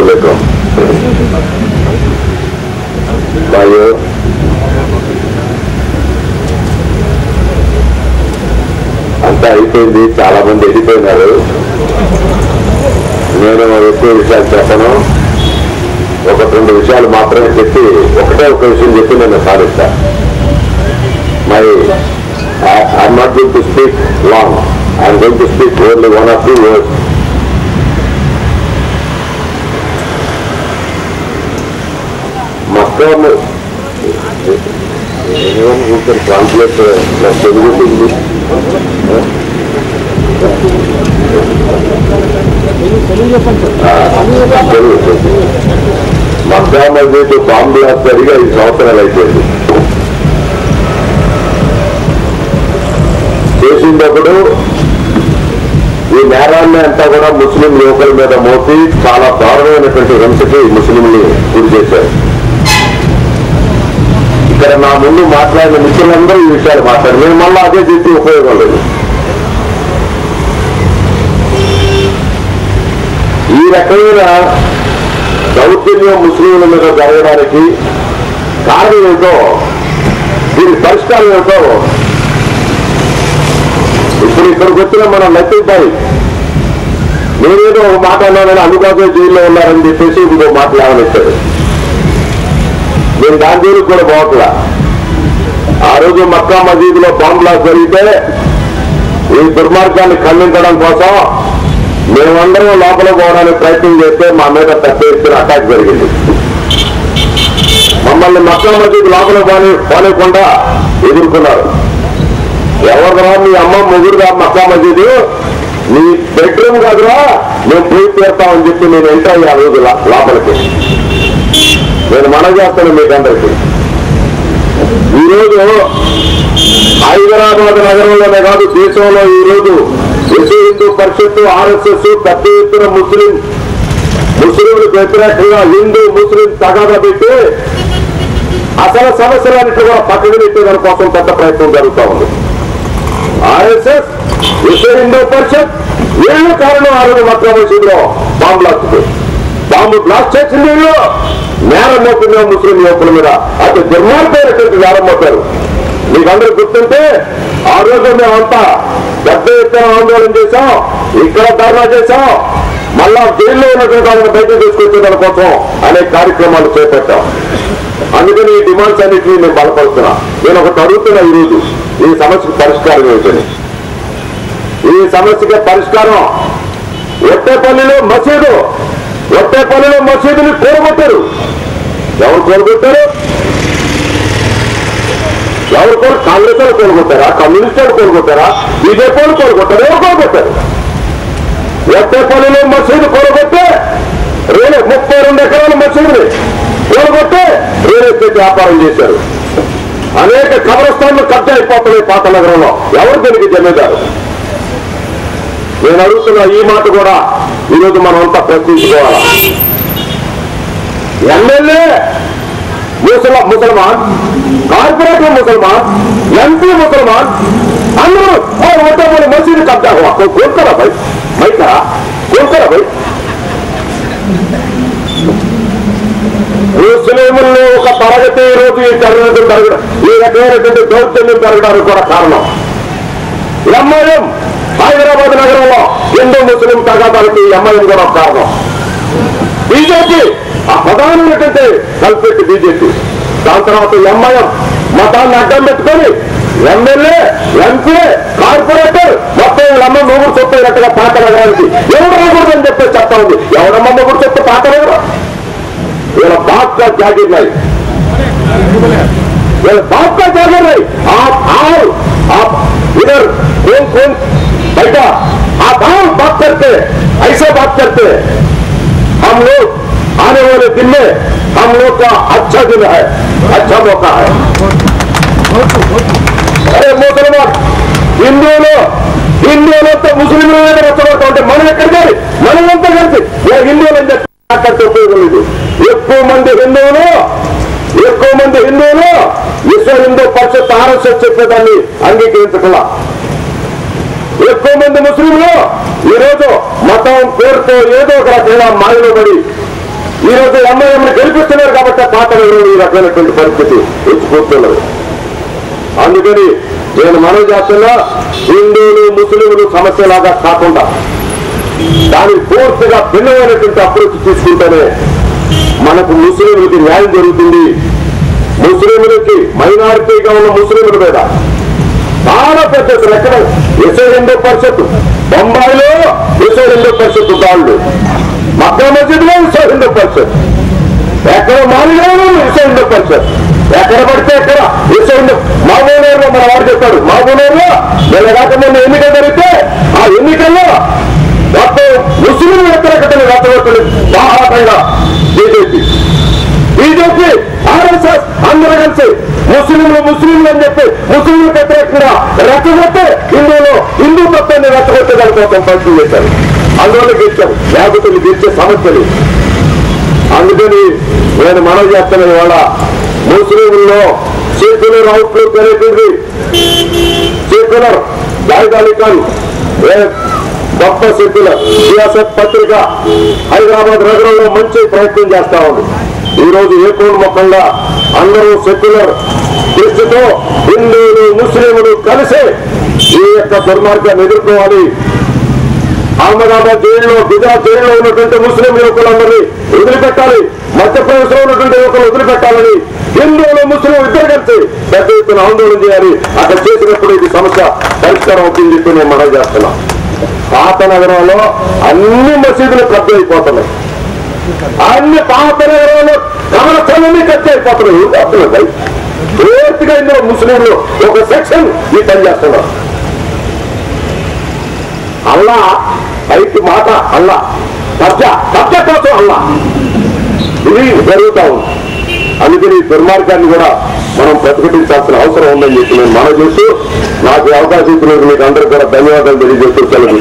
अस्सलामुअलैकुम भाइयों, అంతా అయిపోయింది. చాలా మంది వెళ్ళిపోయినారు. నేను ఎక్కువ విషయాలు చెప్పను. ఒకటి రెండు విషయాలు మాత్రమే చెప్పి ఒకటే ఒక విషయం చెప్పి నేను సాధిస్తా. I'm not going to speak long. I'm going to speak only one or two words. Makam, anyone who can translate the Telugu to English? Mecca Masjid bomb blast జరిగి 5 సంవత్సరాలు అయిపోయింది. చేసిందప్పుడు ఈ నేరాన్ని అంతా కూడా ముస్లిం యువకుల మీద మోపి చాలా దారుణమైనటువంటి హింసకి ముస్లింని గురి చేశారు. ఇక్కడ నా ముందు మాట్లాడిన మిత్రులందరూ ఈ విషయాలు మాట్లాడారు. నేను మళ్ళీ అదే చేసి ఉపయోగం లేదు. ఈ రకమైన దౌర్జన్యం ముస్లింల మీద జరగడానికి కారణం ఏమిటో, దీని పరిష్కారం ఏమిటో ఇప్పుడు ఇక్కడికి వచ్చిన మన లతీఫ్ నేనేదో ఒక మాట అన్నానని అనుగాదో జైల్లో ఉన్నారని చెప్పేసి ఇంకో మాట లేవనెత్తాడు. నేను దాని జోలికి కూడా పోవట్లా. ఆ రోజు మక్కా మసీదులో బాంబ్ బ్లాస్ట్ జరిగితే ఈ దుర్మార్గాన్ని ఖండించడం కోసం మేమందరం లోపల పోవడానికి ప్రయత్నం చేస్తే మా మీద పెద్ద ఎత్తున అటాక్ జరిగింది. మమ్మల్ని మక్కా మసీదు లోపల పోనీయకుండా ఎదుర్కొన్నారు. ఎవరురా మీ అమ్మ ముగ్గురుగా మక్కా మసీదు, నీ బెడ్రూమ్ కాదురా, మేము పోయి తీరుతామని చెప్పి నేను ఎంటర్ అయ్యా రోజు లోపలికి. నేను మనం చేస్తాను మీకందరికీ. ఈరోజు హైదరాబాద్ నగరంలోనే కాదు, దేశంలో ఈరోజు విశ్వ హిందూ పరిషత్తు, RSS పెద్ద ఎత్తున ముస్లింలకు వ్యతిరేకంగా హిందూ ముస్లిం తగాదా పెట్టి అసలు సమస్యలన్నింటి కూడా పక్కన పెట్టేదాని కోసం పెద్ద ప్రయత్నం జరుగుతూ ఉంది. RSS, విశ్వ హిందూ పరిషత్ వీళ్ళు కారణం. ఆ రోజు మక్కా మసీదులో బాంబు బ్లాస్ట్ చేసింది వీళ్ళు. నేరం మోపుతున్న ముస్లిం యువకుల మీద అది దుర్మార్గమైనటువంటి నేరం మోపారు. మీకు అందరూ గుర్తుంటే ఆ రోజు మేమంతా పెద్ద ఎత్తున ఆందోళన చేశాం, ఇక్కడ ధర్నా చేశాం, మళ్ళా జైల్లో ఉన్నటువంటి వాళ్ళని బయట తీసుకొచ్చేదాని కోసం అనేక కార్యక్రమాలు చేపట్టాం. అందుకని ఈ డిమాండ్స్ అన్నింటినీ నేను బలపరుస్తున్నా. నేను ఒకటి అడుగుతున్నా, ఈరోజు ఈ సమస్యకు పరిష్కారం ఏమిటని. ఈ సమస్యకి పరిష్కారం ఒట్టేపల్లిలో మసీదుని కూడగొట్టారు. ఎవరు కూడగొట్టారు? కాంగ్రెస్ వాళ్ళు కూడగొట్టారా? కమ్యూనిస్ట్ వాళ్ళు కూడగొట్టారా? బీజేపీ వాళ్ళు కూడగొట్టారు? ఎవరు కూడగొట్టారు? ఒట్టేపల్లిలో మసీదు కూడగొట్టే 32 ఎకరాల మసీదుని కూడగొట్టే రియల్ ఎస్టేట్ వ్యాపారం చేశారు. అనేక కబ్రస్థాన్లు కబ్జా అయిపోతున్నాయి పాత నగరంలో. ఎవరు దీనికి జమీదారు? నేను అడుగుతున్న ఈ మాట కూడా ఈరోజు మనం అంతా ప్రశ్నించుకోవాలా. ఎమ్మెల్యే ముసల్మాన్, కార్పొరేటర్ ముసల్మాన్, MP ముసల్మాన్, అందరూ ఒట్టేపల్లి మసీదు కబ్జా కోరుతారా భాయ్? కోరుతారా భాయ్? ముస్లింలు ఒక తరగతి ఈరోజు ఈ టెర్రరిజం పెరగడం, ఈ రకమైనటువంటి దౌర్జన్యం పెరగడానికి కూడా కారణం MIM. హైదరాబాద్ నగరంలో హిందూ ముస్లిం తగాదాలకి MIM కూడా ఒక కారణం. బీజేపీ ఆ ప్రధానమైనటువంటి కల్పెట్టి బీజేపీ. దాని తర్వాత MIM మతాన్ని అడ్డం పెట్టుకొని ఎమ్మెల్యే, MP, కార్పొరేటర్ మొత్తం వీళ్ళమ్మ మొగుడు చొప్పైనట్టుగా పాత నగరానికి ఎవరు రాకూడదని చెప్పే చట్టం ఉంది. ఎవరమ్మ మొగుడు చొప్ప పాత నగరం? వీళ్ళ बाप का जागीर नहीं, వీళ్ళ बाप का जागीर नहीं. आप इधर कौन बैठा, आप बात करते, ऐसे बात करते. हम लोग आने वाले दिन में हम लोग का अच्छा दिन है, अच्छा मौका है. अरे मुसलमान హిందువులతో ముస్లింల మీద రెచ్చగొడతా ఉంటే మనం ఎక్కడికి, మనమంతా కలిసి హిందువులు అని చెప్పి మాట్లాడితే ఉపయోగం లేదు. ఎక్కువ మంది హిందువులు విశ్వ హిందూ పరిషత్ RSS చెప్పేదాన్ని అంగీకరించకుండా, ఎక్కువ మంది ముస్లింలు ఈరోజు మతం పేరుతో ఏదో ఒక రకంగా మాయలో పడి ఈ రోజు ఎంఐఎంని గెలిపిస్తున్నారు కాబట్టి పాత ఈ రకమైనటువంటి పరిస్థితి వచ్చి కూర్చున్నది. అందుకని నేను మనవి చేస్తున్నా, హిందువులు ముస్లింలు సమస్యలాగా కాకుండా దానికి పూర్తిగా భిన్నమైనటువంటి అప్రోచ్ తీసుకుంటేనే మనకు ముస్లింలకి న్యాయం జరుగుతుంది. ముస్లింలకి మైనారిటీగా ఉన్న ముస్లింల మీద చాలా పెద్ద ఎక్కడ విశ్వ హిందూ పరిషత్ బొంబాయిలో విశ్వ హిందూ పరిషత్ వాళ్ళు, మక్కా మస్జిద్లో విశ్వ హిందూ పరిషత్, ఎక్కడ మాలిగాలో విశ్వ హిందూ పరిషత్, ఎక్కడ పడితే ఎక్కడ విశ్వ హిందూ. మహబూబ్నగర్లో మన వాడు చెప్పాడు, మహబూబ్నగర్లో వీళ్ళ రాకముందు ఎన్నికలు జరిగితే ఆ ఎన్నికల్లో మొత్తం ముస్లిం వ్యతిరేకతను రెచ్చగొట్టలేదు బాహాటంగా బీజేపీ ఆర్ఎస్ఎస్ అందరూ కలిసి ముస్లింలు అని చెప్పి ముస్లింలకు వ్యతిరేకంగా రెచ్చగొట్టి హిందూ తత్వాన్ని రెచ్చగొట్టే దాని కోసం ప్రయత్నం చేశారు. అందువల్ల గెలిచారు, లేకపోతే గెలిచే సమస్యలు. అందుకని నేను మనవి చేస్తున్న ఇవాళ ముస్లింల్లో సెక్యులర్ అవుట్లుక్ అనేటువంటి సెక్యులర్ జాయిద్ అలీ ఖాన్ గొప్ప సెక్యులర్ సియాసత్ పత్రిక హైదరాబాద్ నగరంలో మంచి ప్రయత్నం చేస్తా ఉంది. ఈ రోజు ఏకోన్ముఖంగా అందరూ సెక్యులర్ దృష్టితో హిందువులు ముస్లింలు కలిసి ఈ యొక్క దుర్మార్గాన్ని ఎదుర్కోవాలి. అహ్మదాబాద్ జైల్లో, గుజరాత్ జైల్లో ఉన్నటువంటి ముస్లిం యువకులందరినీ వదిలిపెట్టాలి, మధ్యప్రదేశ్ లో ఉన్నటువంటి యువకులు వదిలిపెట్టాలని హిందువులు ముస్లిం ఇద్దరు కలిసి పెద్ద ఎత్తున ఆందోళన చేయాలి. అక్కడ చేసినప్పుడు ఇది సమస్య పరిష్కారం అవుతుందని చెప్పి నేను మనవి చేస్తున్నా. పాత నగరంలో అన్ని మసీదులు కబ్జా అయిపోతున్నాయి, అన్ని పాత నగరంలో కమలస్థానాన్ని కబ్జా అయిపోతున్నాయి. అర్థమైంది, పూర్తిగా ఇందులో ముస్లింలు ఒక సెక్షన్ ఈ పని చేస్తున్నారు. అల్లా పైకి మాట అల్లా, కబ్జా కోసం అల్లా, ఇది జరుగుతా ఉంది. అందుకని ఈ దుర్మార్గాన్ని కూడా మనం ప్రతిఘటించాల్సిన అవసరం ఉందని చెప్పి నేను మనవి చేస్తూ నాకు అవకాశం ఇచ్చినందుకు మీకు అందరికీ కూడా ధన్యవాదాలు తెలియజేస్తూ సెలవు.